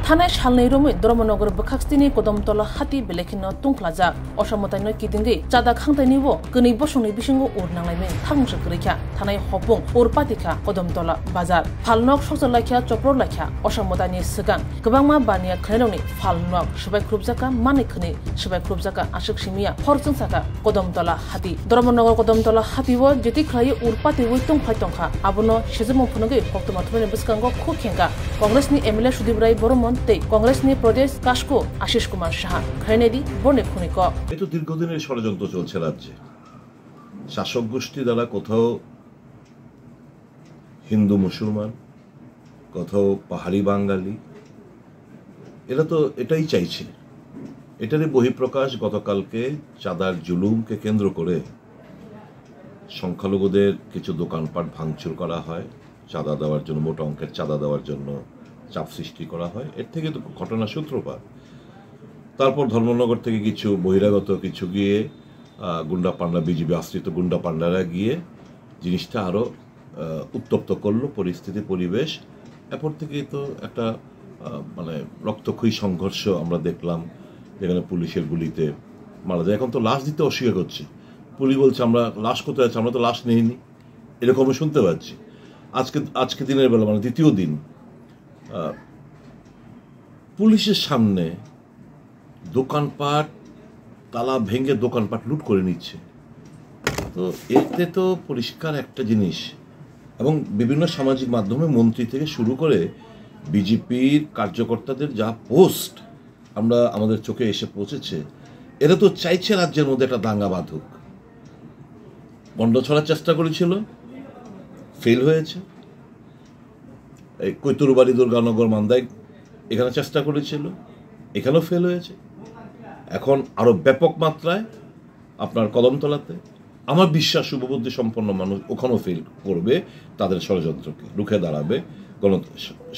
थानाय सालनै रोमै धर्मनगर बखाक्सटिनि कदमतला हाति बेलेखिनो तुंख्लाजाक असामताइनो किदिंगै चादा खांताइनिबो गनै बसंनि बिसिंगो उरनांलायमै थांसो गरैख्या थानाय हपुं उरपातिखा कदमतला बाजार फालनक सजलाख्या चप्रलाख्या असामताइनि सिगां गोबांमा बानिया खैरौनि फालनक सबायख्रुबजाका मानिखनि सबायख्रुबजाका आशिक सिमिया हरजोंसाका कदमतला हाति धर्मनगर कदमतला हातिबो जेति खलाय उरपातिवै तुंफाय तंखा आबनो सेजमो फुनगै हक्तमाथुनि बिस्कांगो खुखेंगा कांग्रेसनि एमएलए सुदीप राय बर्मन কংগ্রেসনি প্রদেশ কাশকো আশিস কুমার সাহা ঘ্রেনেডি বনে খুনিক এটা দীর্ঘদিনের ষড়যন্ত্র চলছে রাজ্যে শাসক গোষ্ঠী দ্বারা কোথাও হিন্দু মুসলমান কোথাও পাহাড়ি বাঙালি এরা তো এটাই চাইছে এটারই বহিঃপ্রকাশ গতকালকে চাঁদার জুলুমকে কেন্দ্র করে সংখ্যালঘুদের কিছু দোকানপাট ভাঙচুর করা হয় চাঁদা দেওয়ার জন্য মোটা অঙ্কের চাঁদা দেওয়ার জন্য চাপ সৃষ্টি করা হয় এর থেকে তো ঘটনা সূত্রপাত তারপর ধর্মনগর থেকে কিছু বহিরাগত কিছু গিয়ে গুন্ডা পান্ডা বিজেপি আশ্রিত গুন্ডা পান্ডারা গিয়ে জিনিসটা আরো উত্তপ্ত করলো পরিস্থিতি পরিবেশ এরপর থেকে তো একটা মানে রক্তক্ষয়ী সংঘর্ষ আমরা দেখলাম যেখানে পুলিশের গুলিতে মারা যায় এখন তো লাশ দিতে অস্বীকার করছে পুলিশ বলছে আমরা লাশ কোথায় আছে আমরা তো লাশ নেইনি এরকম শুনতে পাচ্ছি আজকে দিনের বেলা মানে দ্বিতীয় দিন পুলিশের সামনে দোকানপাট তালা ভেঙে দোকানপাট লুট করে নিচ্ছে তো এতে তো পরিষ্কার একটা জিনিস এবং বিভিন্ন সামাজিক মাধ্যমে মন্ত্রী থেকে শুরু করে বিজেপির কার্যকর্তাদের যা পোস্ট আমরা আমাদের চোখে এসে পৌঁছেছে এরা তো চাইছে রাজ্যের মধ্যে একটা দাঙ্গা বাঁধুক গন্ড ছড়ার চেষ্টা করেছিল ফেল হয়েছে এই কৈতুরবাড়ি দুর্গানগর মান্দাই এখানে চেষ্টা করেছিল এখানেও ফেল হয়েছে এখন আরো ব্যাপক মাত্রায় আপনার কদমতলাতে আমার বিশ্বাস শুভবুদ্ধি সম্পন্ন মানুষ ওখানেও ফেল করবে তাদের ষড়যন্ত্রকে রুখে দাঁড়াবে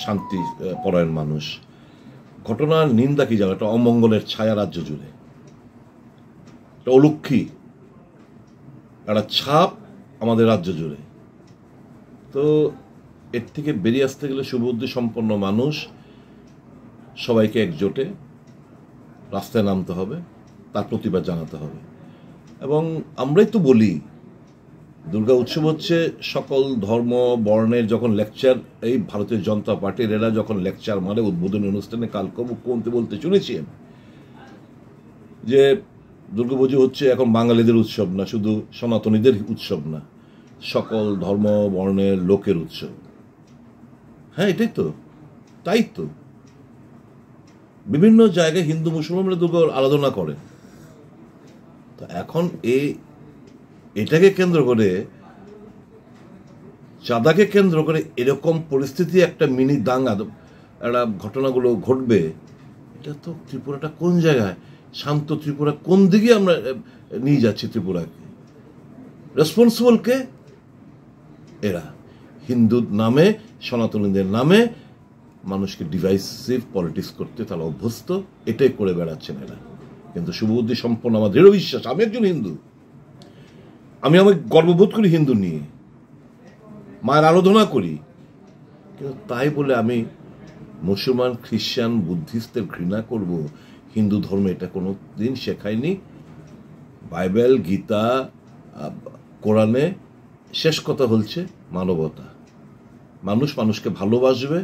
শান্তি পরায়ণ মানুষ ঘটনার নিন্দা কি জানো একটা অমঙ্গলের ছায়া রাজ্য জুড়ে একটা অলক্ষী একটা ছাপ আমাদের রাজ্য জুড়ে তো এর থেকে বেরিয়ে আসতে গেলে শুভবুদ্ধি সম্পন্ন মানুষ সবাইকে একজোটে রাস্তায় নামতে হবে তার প্রতিবাদ জানাতে হবে এবং আমরাই তো বলি দুর্গা উৎসব হচ্ছে সকল ধর্ম বর্ণের যখন লেকচার এই ভারতীয় জনতা পার্টির এরা যখন লেকচার মারে উদ্বোধনী অনুষ্ঠানে কালকে মুখ্যমন্ত্রী বলতে শুনেছি যে দুর্গাপুজো হচ্ছে এখন বাঙালিদের উৎসব না শুধু সনাতনীদের উৎসব না সকল ধর্ম বর্ণের লোকের উৎসব হ্যাঁ এটাই তো তাই তো বিভিন্ন জায়গায় হিন্দু মুসলমানরা দুর্গা আরাধনা করে তো এখন এটাকে কেন্দ্র করে চাঁদাকে কেন্দ্র করে এরকম পরিস্থিতি একটা মিনি দাঙ্গা একটা ঘটনাগুলো ঘটবে এটা তো ত্রিপুরাটা কোন জায়গায় শান্ত ত্রিপুরা কোন দিকে আমরা নিয়ে যাচ্ছি ত্রিপুরাকে রেসপন্সিবল কে এরা হিন্দুর নামে সনাতনীদের নামে মানুষকে ডিভাইসিভ পলিটিক্স করতে তারা অভ্যস্ত এটাই করে বেড়াচ্ছেন এরা কিন্তু শুভবুদ্ধি সম্পন্ন আমার দৃঢ় বিশ্বাস আমি একজন হিন্দু আমি গর্ববোধ করি হিন্দু নিয়ে মায়ের আরাধনা করি কিন্তু তাই বলে আমি মুসলমান খ্রিস্টান বুদ্ধিস্টদের ঘৃণা করব হিন্দু ধর্ম এটা কোনো দিন শেখায়নি বাইবেল গীতা কোরআনে শেষ কথা হচ্ছে মানবতা মানুষ মানুষকে ভালোবাসবে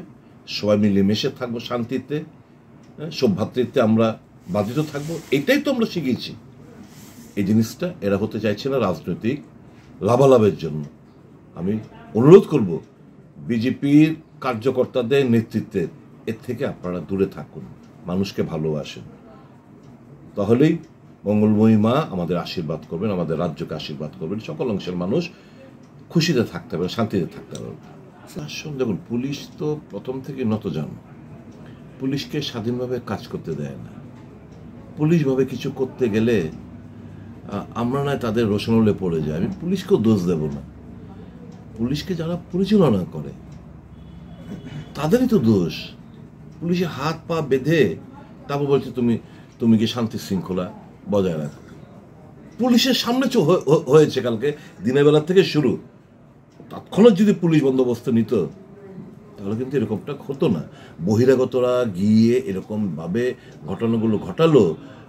সবাই মিলেমিশে থাকবো শান্তিতে সব ভ্রাতৃত্বে আমরা বাধিত থাকবো এটাই তো আমরা শিখেছি এই জিনিসটা এরা হতে চাইছে না রাজনৈতিক লাভালাভের জন্য আমি অনুরোধ করব বিজেপির কার্যকর্তাদের নেতৃত্বে এর থেকে আপনারা দূরে থাকুন মানুষকে ভালোবাসেন তাহলেই মঙ্গলময়ী মা আমাদের আশীর্বাদ করবেন আমাদের রাজ্যকে আশীর্বাদ করবেন সকল অংশের মানুষ খুশিতে থাকতে পারবে শান্তিতে থাকতে পারবে দেখুন পুলিশ তো প্রথম থেকে নতজান পুলিশকে স্বাধীনভাবে কাজ করতে দেয় না পুলিশ ভাবে কিছু করতে গেলে আমরা নয় তাদের রোশনলে পড়ে যায় আমি পুলিশকেও দোষ দেব না পুলিশকে যারা পরিচালনা করে তাদেরই তো দোষ পুলিশে হাত পা বেঁধে তারপর বলছে তুমি কি শান্তি শৃঙ্খলা বজায় রাখো পুলিশের সামনে হয়েছে কালকে দিনের বেলা থেকে শুরু তৎক্ষণাৎ যদি পুলিশ বন্দোবস্ত নিত তাহলে কিন্তু এরকমটা হতো না। বহিরাগতরা গিয়ে এরকমভাবে ঘটনাগুলো ঘটালো,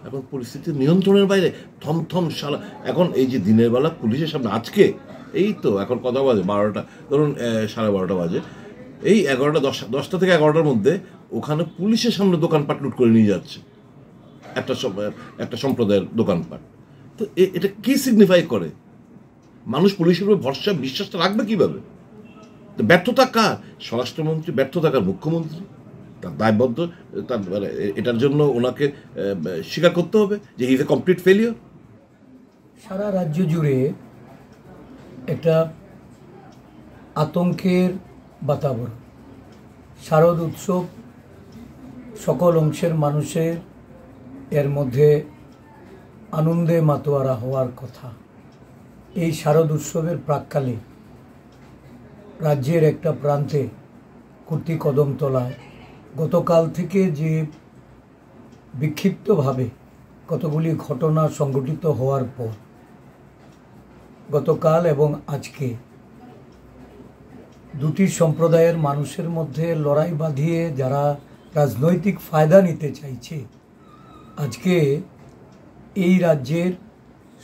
এখন পরিস্থিতি নিয়ন্ত্রণের বাইরে। থমথম সারা এখন এই যে দিনের বেলা পুলিশের সামনে আজকে এই তো এখন কথা বাজে 12টা, ধরুন 12:30 বাজে, এই 10টা থেকে 11টার মধ্যে ওখানে পুলিশের সামনে দোকানপাট লুট করে নিয়ে যাচ্ছে একটা সম্প্রদায়ের দোকানপাট। তো এটা কি সিগনিফাই করে? মানুষ পুলিশের উপর ভরসা বিশ্বাসটা রাখবে কিভাবে? ব্যর্থতা কার? স্বরাষ্ট্রমন্ত্রী, ব্যর্থতা কার? মুখ্যমন্ত্রী। তার দায়বদ্ধ, তার এটার জন্য ওনাকে স্বীকার করতে হবে যে he is a complete failure. সারা রাজ্য জুড়ে একটা আতঙ্কের বাতাবরণ। শারদ উৎসব সকল অংশের মানুষের এর মধ্যে আনন্দে মাতোয়ারা হওয়ার কথা। এই শারদ উৎসবের প্রাক্কালে রাজ্যের একটা প্রান্তে কুর্তি কদমতলায় গতকাল থেকে যে বিক্ষিপ্তভাবে কতগুলি ঘটনা সংঘটিত হওয়ার পর গতকাল এবং আজকে দুটি সম্প্রদায়ের মানুষের মধ্যে লড়াই বাঁধিয়ে যারা রাজনৈতিক ফায়দা নিতে চাইছে, আজকে এই রাজ্যের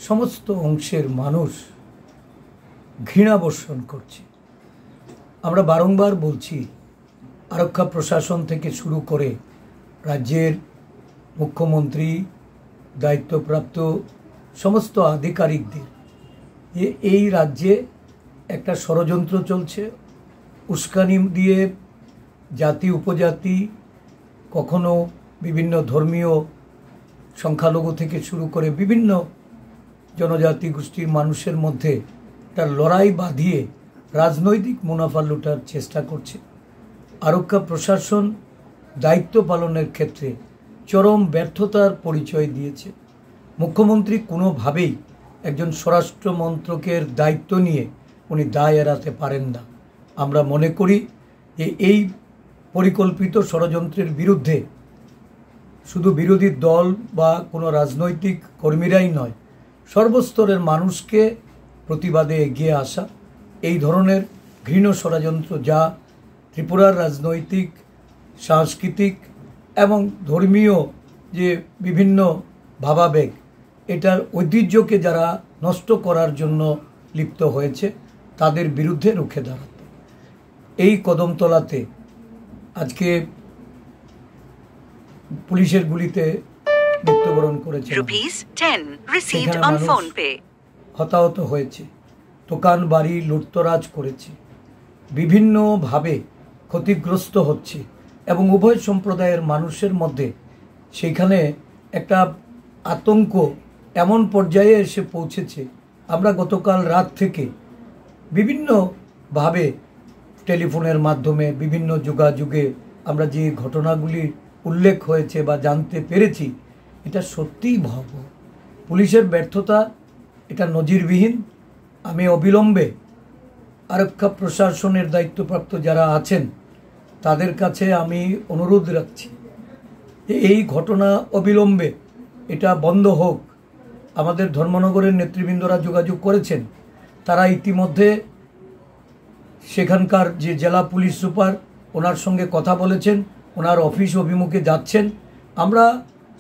সমস্ত অংশের মানুষ ঘৃণা বর্ষণ করছে। আমরা বারংবার বলছি, আরক্ষা প্রশাসন থেকে শুরু করে রাজ্যের মুখ্যমন্ত্রী, দায়িত্বপ্রাপ্ত সমস্ত আধিকারিকদের এই রাজ্যে একটা ষড়যন্ত্র চলছে। উস্কানি দিয়ে জাতি উপজাতি, কখনো বিভিন্ন ধর্মীয় সংখ্যালঘু থেকে শুরু করে বিভিন্ন জনজাতি গোষ্ঠীর মানুষের মধ্যে একটা লড়াই বাঁধিয়ে রাজনৈতিক মুনাফা লুটার চেষ্টা করছে। আরক্ষা প্রশাসন দায়িত্ব পালনের ক্ষেত্রে চরম ব্যর্থতার পরিচয় দিয়েছে। মুখ্যমন্ত্রী কোনোভাবেই একজন স্বরাষ্ট্র মন্ত্রকের দায়িত্ব নিয়ে উনি দায় এড়াতে পারেন না। আমরা মনে করি যে এই পরিকল্পিত ষড়যন্ত্রের বিরুদ্ধে শুধু বিরোধী দল বা কোনো রাজনৈতিক কর্মীরাই নয়, সর্বস্তরের মানুষকে প্রতিবাদে এগিয়ে আসা। এই ধরনের ঘৃণ্য ষড়যন্ত্র যা ত্রিপুরার রাজনৈতিক, সাংস্কৃতিক এবং ধর্মীয় যে বিভিন্ন ভাবাবেগ, এটার ঐতিহ্যকে যারা নষ্ট করার জন্য লিপ্ত হয়েছে তাদের বিরুদ্ধে রুখে দাঁড়াতে এই কদমতলাতে আজকে পুলিশের গুলিতে মৃত্যুবরণ করেছে, হতাহত হয়েছে, দোকান বাড়ি লুটতরাজ করেছে, বিভিন্নভাবে ক্ষতিগ্রস্ত হচ্ছে এবং উভয় সম্প্রদায়ের মানুষের মধ্যে সেইখানে একটা আতঙ্ক এমন পর্যায়ে এসে পৌঁছেছে। আমরা গতকাল রাত থেকে বিভিন্নভাবে টেলিফোনের মাধ্যমে বিভিন্ন যোগাযোগে আমরা যে ঘটনাগুলি উল্লেখ হয়েছে বা জানতে পেরেছি, এটা সত্যিই ভয়াবহ। পুলিশের ব্যর্থতা এটা নজিরবিহীন। আমি অবিলম্বে আরক্ষা প্রশাসনের দায়িত্বপ্রাপ্ত যারা আছেন তাদের কাছে আমি অনুরোধ রাখছি এই ঘটনা অবিলম্বে এটা বন্ধ হোক। আমাদের ধর্মনগরের নেতৃবৃন্দরা যোগাযোগ করেছেন, তারা ইতিমধ্যে সেখানকার যে জেলা পুলিশ সুপার ওনার সঙ্গে কথা বলেছেন, ওনার অফিস অভিমুখে যাচ্ছেন। আমরা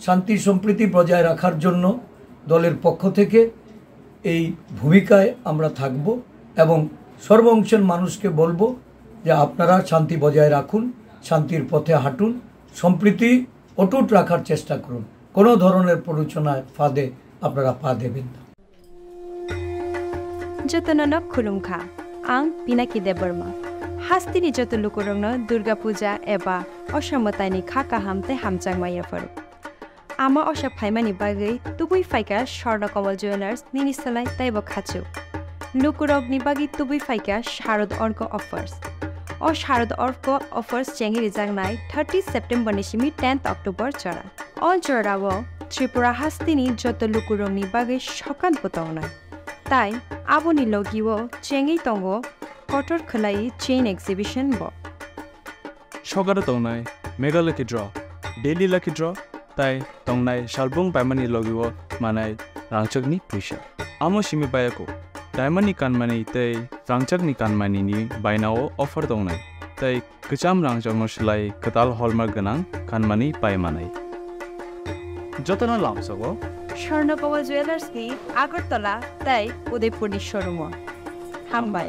শান্তি সম্প্রীতি বজায় রাখার জন্য দলের পক্ষ থেকে এই ভূমিকায় আমরা থাকব এবং সর্ব অংশের মানুষকে বলবো যে আপনারা শান্তি বজায় রাখুন, শান্তির পথে হাঁটুন, সম্প্রীতি অটুট রাখার চেষ্টা করুন। কোনো ধরনের প্ররোচনায় ফাঁদে আপনারা পা দেবেন না। যতনন খুলুমখা आं पिनाकी देबर्मा हास्तिनि जत लुकुरंनो दुर्गा पूजा एबा असामतानि खाका हामते हामचांगमाया फरु आमा असा फाइमानि बागै तुबुई फाइका स्वर्ण कमल ज्वेलार्स निनिसलाय ताइबो खाचु लुकुरगनि बागै तुबुई फाइका शारद अर्क अफर्स ओ शारद अर्क अफर्स चेंगि रिजांगनाय 30 सेप्टेम्बर निसिमि 10 अक्टोबर चरा अल चरावो त्रिपुरा हास्तिनि जत लुकुरंनि बागै सकान बतावनाय ताई आबोनि लगिवो चेंगि तंगो कटर खलाई चेन एक्सिबिशन बो सगारो तंगनाय mega lucky draw daily lucky draw ताई तंगनाय शालबुंग पाइमानि लगिवो मानाय रांचकनि पैसा आमो सिमि बायाको डायमंडनि कानमानि तै रांचकनि कानमानिनि बायनाव अफर तंगनाय তাই kecam rangjong selai ketal hallmark ganang kanmani paimanai jotona lamsogo Swarnakamal jewellers কি আগরতলা তাই উদয়পুর শোরুম হামবাই